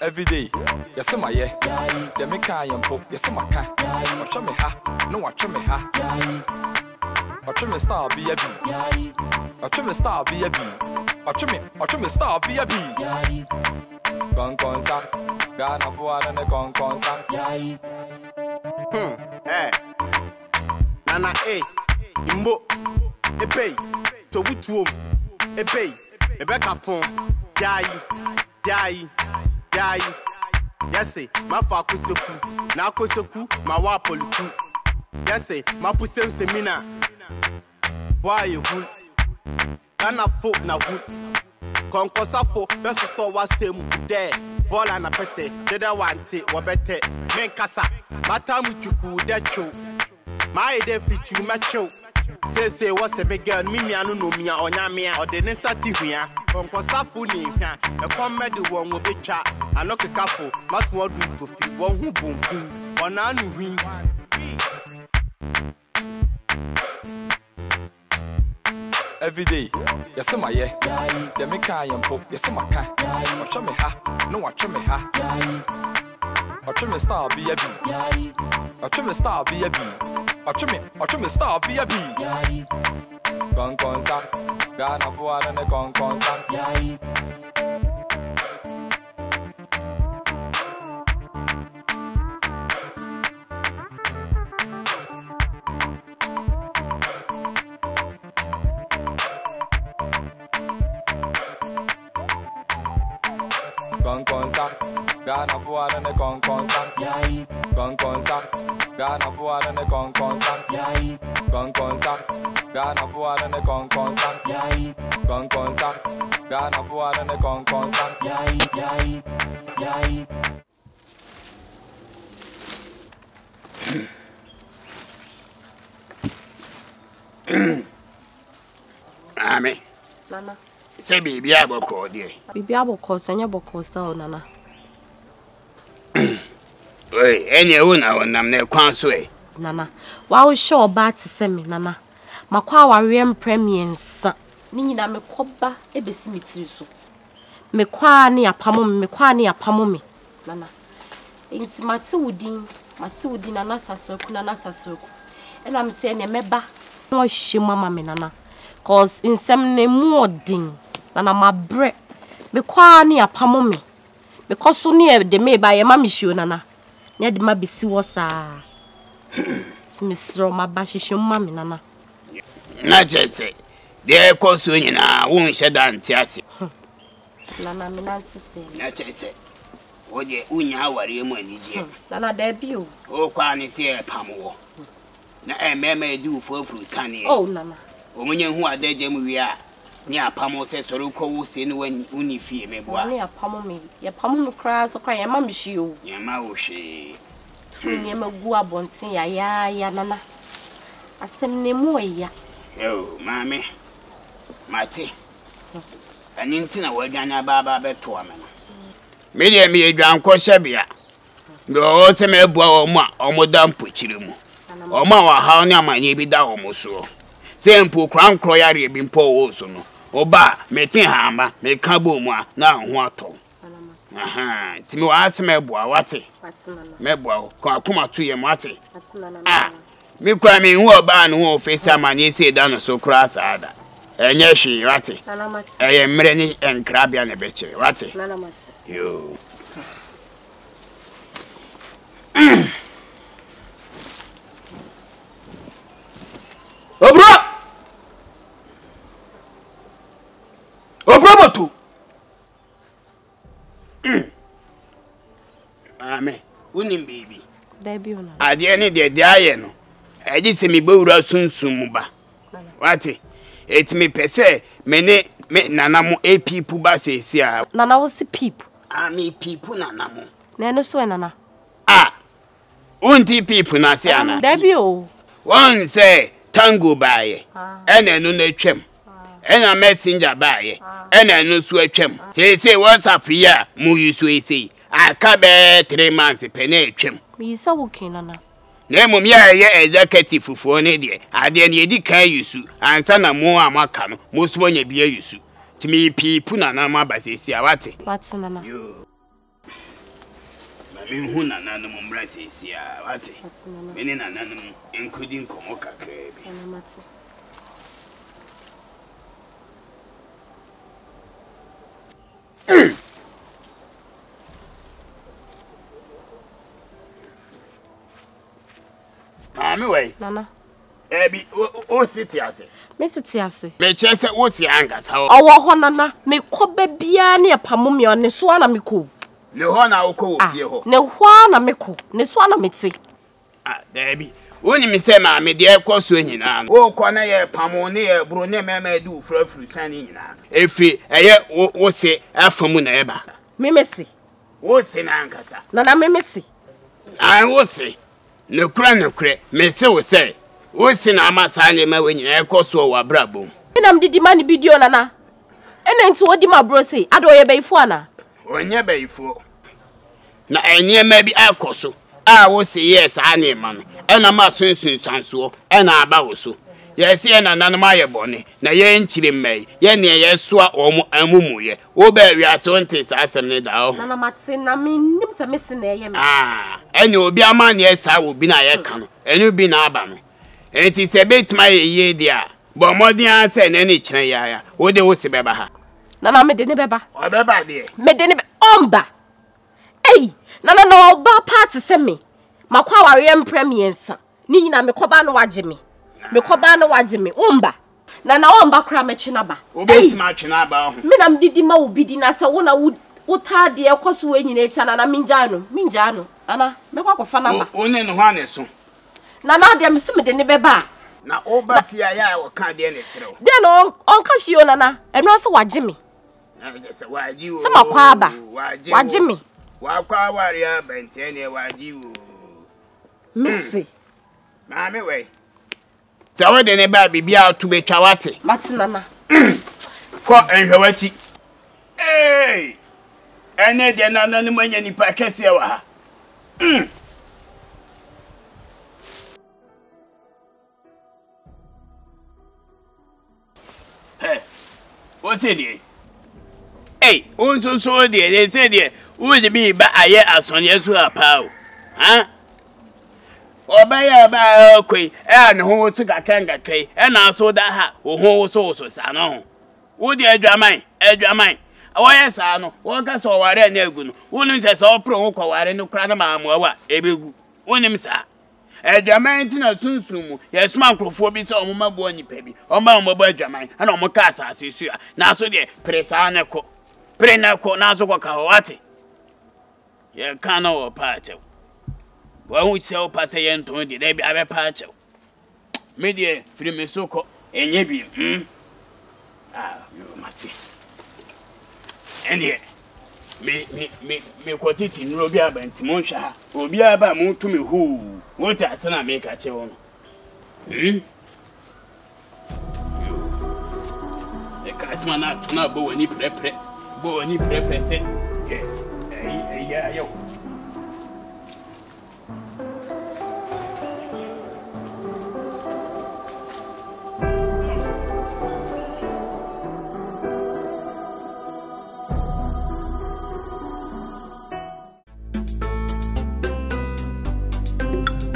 every day. Yes, my yeah. The make I am poke. Yes, my car. Watch me ha. No, watch me ha. Watch me star be a bee. Watch me star be a bee. Watch me star be a bee. Nkansah. Ghana for and Nkansah. Eh. Nana Imbo. Epay. So we two. Epay. Ebeka phone. Kyei. Yes, ma fa kusoku. Na kusoku, ma wa poluku. Yes, ma pusem semina. Why you wood? Kana folk na wood. Konkosa fo, best so was same there. Ball and a pete, deda wante, wabete, menkasa. Matam with you, that show. My idea fit you, macho. Say what's a big girl, Mimia no mia or Yamia or the Nessativia, Konkosa Funi, a comedy one will be chat, and knock a couple, much more do to feed one who boom food, or none win. Every day, yes, my yeah. The make I am poke. Yes, my car. Watch me ha. No, watch me ha. Watch me star be a bee. Watch me star be a bee. Watch me star be a bee. Nkansah. Ghana for and Nkansah. Nkansah. Ghana for and Nkansah. Nkansah. Ghana for and Nkansah. Nkansah. Ghana for and Nkansah. Nkansah. Ghana for and Nkansah. Amen. Nana. Say baby aboko dear. Bibi aboko sanya boko sa nana. Oi, any una wonam na kwan so e. Nana. Wa wo show ba te se me nana. Makwa awarem premiensa. Ni nyina mekoba ebesi mitiri so. Mekwa ne apamo me. Nana. Enti mate wudin nana sasreku And I'm saying ne meba no hye mama me nana. Cause in some ne muodin nana mabre. Mekwa ne apamo me. Because so near the me by a mammy shoe nana. Near the mabisi was Miss Roma Bashishu mammy nana. Na just say, there course when you won't shed down Tiasi. Nana, me nancy say. Na just say, what ye unya worry when you Nana debut. Oh, Kwani say a pamo. Na a meme do for sunny. Oh, Nana. Women who are dead, Jim, we are near Pamo says, or who sin when uni fear me. Near Pamo me. Your Pamo cries or cry a mammy shoe. Yamaushi. Near Magua Bonsi, ya, Nana. I send name ya. Oh, mammy. Matty. An intina wagana baba betwoman. Media me a drown coshabia. No, also me bow or modern puchirimu. Or ma how near my neighbor down so. Same poor crown croyer been poor also no. Oba, metin hamba, me cabo moi, now wato. Aha, Timo ask me boa, whatty. Mebo, Kuma to your mati. Ah, me cry me who ban who face a man, ye say down so cross ada. And yes, she ratty. I am many and crabby and a betcher, ratty. You. Obrabatu. Amen. Unim baby. Debut. At the end of the day, I just see me bowra sunsumuba. What? It's me per se, many nanamu a people basses here. Nana was the people. I mean people nanamu. Nano so nana. Ah, unti people nasiana. Debut. One say tango baye, and a no trim. And a messenger by and a no sweat chim. Say, what's up here? Moo you say, I can't bear 3 months a penny chim. Me so okay, Nana. Name ya executive for an idiot. I didn't yet decay you sue, and son of more Amoako, most one ye be you sue. To me, people, Nana, Basis, Yawati. What's Nana? mean, who none of them embraces here, what? Many none of them, including Komoka Crabby. Anyway, Nana. Abby, oh, city, I say. Miss Tiasi. May chess at what's the anchors, how our Honana, me cobe biani a pamumi on Neswana Miku. no one I'll call you. No one a Miku, Neswana Mitzi. Ah, Debbie. Only me say, mammy, dear, course, when you know. Oh, Corner, Pamone, Brune, Mamma, do for a fruit standing. If we, what's it, Afamuna Eba? Mimisi. What's in Ankasa? Nana Mimisi. I will say. No cran, no cre, me so say. What's in Amasani, my when you course or brabo? And I'm the money video, Nana. And then to what my bro say, I don't obey Fuana. When you bay for. Now, I near maybe Akoso. I will say yes, I name man. And I'm a son, so, and I bow so. Yes, and an Maya bonny. Now, ye ain't chilling may. Ye near ye swa or mumu ye. Oh, baby, I saw taste as a nedao. Nana Matsin, I mean, nims are missing there. Ah, and you'll be a man, yes, I will be na yakan, and you'll be nabam. And it is a bit my ye, dear. But more than I said, any chaya, what they will say, Baba. Nana made the beba. Or Baba, dear. Made the omba. Hey, Nana no ba party send me. Makwa rem premiers. Nina me koba no wajimi. Me koba no wajimi. Omba. Nana omba kra me chinaba. Obey my chinaba. Me nam didi ma ubidi na se wona wuta de ekoso we nyina echa na minjano. Nana me kwa kofa naba. One no hwane so. Nana de me se me de ne beba. Na oba fia ya wo ka de na kire. De no on ka hio nana. Eno so wajimi. Na je se waji wo. Se makwa aba. Wajimi. Wakwa waria bentene waji wo. Missy. Mami we. So we de ne ba bibia to be twawate. Matinana. Ko enhwawati. Hey! Ene de nana no manya nipa kese wa ha. Hey. What's it? Hey, unso so de, they say de, who de be ba aye asonye so apa o. Ha? Obaya ba koi, e na ho so kakanga kai, e na so da ha, wo ho so sa no. Wo de adwaman, awoye sa no, wo ka so ware na egu no. Wo nim se so pro wo ko ware no kra na ma amoawa ebegu. Wo nim sa. Adwaman ti na sunsumu, yes man krofo bi se omoma bo nipa bi. Omba omba adwaman, ana omo ka asase su a. Na so de presa na ko. Pre na ko na so ko ka wate. Ye kana wo pa achew. Wa hu se wo pa se ye nton de bi abe pa achew. Me de firi me so ko enye bi. Ah, you mati. Ene me kwatiti nro bi aba ntimo hwa ha. Obi aba mu tumi hu. Wo ta asana me ka che wo no. E ka asma na bo wani prepre. Bo wani prepre se. Yeah, yo.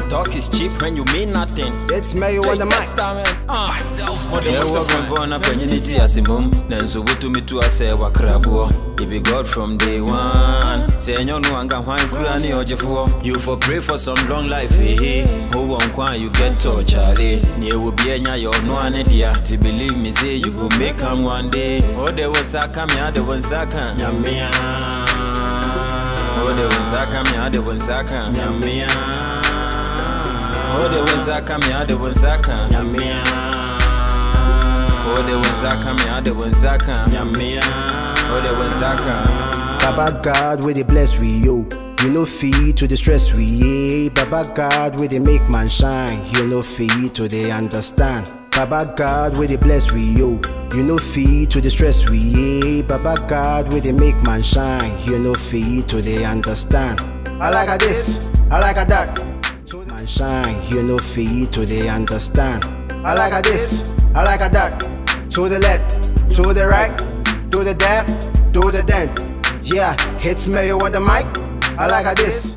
Talk is cheap when you mean nothing. It's me on the mic. Myself. Yeah, we're going up in unity as a mum. Then so to me to say what crabo. It be God from day one. Say no one can find granny or Jeffo. You for pray for some long life, eh? Who won't want you get to Charlie? Near will be any your no idea. To believe me, say you will make come one day. Oh, there was a come here, the one second. Yamia. Oh, there was a come here, the one second. Yamia. Oh, the ones I come here, the ones I come. Yamia. Oh, the ones I come here, the ones I come. Yamia. Oh, the ones I come. Baba God, where they bless we yo. You know feed to the stress we yeah. Baba God, where they make man shine. You know feed to they understand. Baba God, where they bless we yo. You know feed to the stress we yeah. Baba God, where they make man shine. You know feed to they understand. I like a this, I like a that. Man shine, you know feed to they understand. I like a this, I like a that. To the left, to the right, to the depth, to the dent. Yeah, hits me with the mic. I like a this,